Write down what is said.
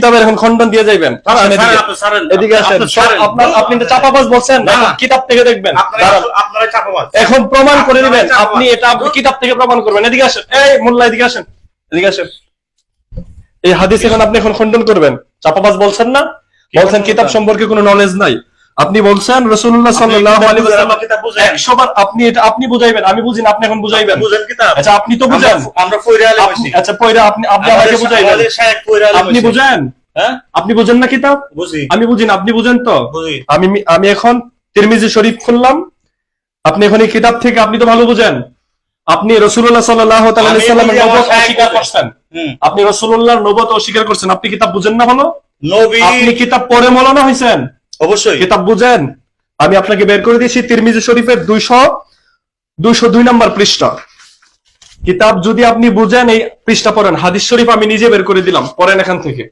কিতাবের এখন খণ্ডন দিয়ে যাইবেন। এদিকে আসেন। আপনি চাপাবাজ বলছেন, কিতাব থেকে দেখবেন, এখন প্রমাণ করে দিবেন। আপনি এটা আপনি কিতাব থেকে প্রমাণ করবেন। এদিকে আসেন, এই মোল্লা এদিকে আসেন, এদিকে আসেন। এই হাদিস এখন আপনি খণ্ডন করবেন। চাপাবাজ বলছেন না, বলছেন কিতাব সম্পর্কে কোনো নলেজ নাই। আপনি বলছেন রাসূলুল্লাহ সাল্লাল্লাহু আলাইহি ওয়াসাল্লাম 100 বার আপনি এটা আপনি বুঝাইবেন, আমি বুঝিনা, আপনি এখন বুঝাইবেন। আচ্ছা আপনি তো বুঝেন, আমরা পয়রা আলেম হইছি। আচ্ছা পয়রা আপনি আমাকে বুঝাইবেন। আপনি বুঝেন? হ্যাঁ আপনি বুঝেন না কিতাব? বুঝি। আমি বুঝি না, আপনি বুঝেন তো? বুঝি। আমি এখন তিরমিজি শরীফ খুললাম, আপনি এখন এই কিতাব থেকে আপনি তো ভালো বুঝেন। আপনি রাসূলুল্লাহ সাল্লাল্লাহু আলাইহি ওয়াসাল্লামের নবুয়ত অস্বীকার করছেন। আপনি রাসূলুল্লাহর নবুয়ত অস্বীকার করছেন। আপনি কিতাব বুঝেন না ভালো? নবী আপনি কিতাব পড়ে মাওলানা হইছেন? অবশ্যই কিতাব বুঝেন। আমি আপনাকে বের করে দিয়েছি তিরমিজি শরীফের 202 নম্বর পৃষ্ঠা। কিতাব যদি আপনি বুঝেন এই পৃষ্ঠা পড়েন। হাদিস শরীফ আমি নিজে বের করে দিলাম, পড়েন এখান থেকে।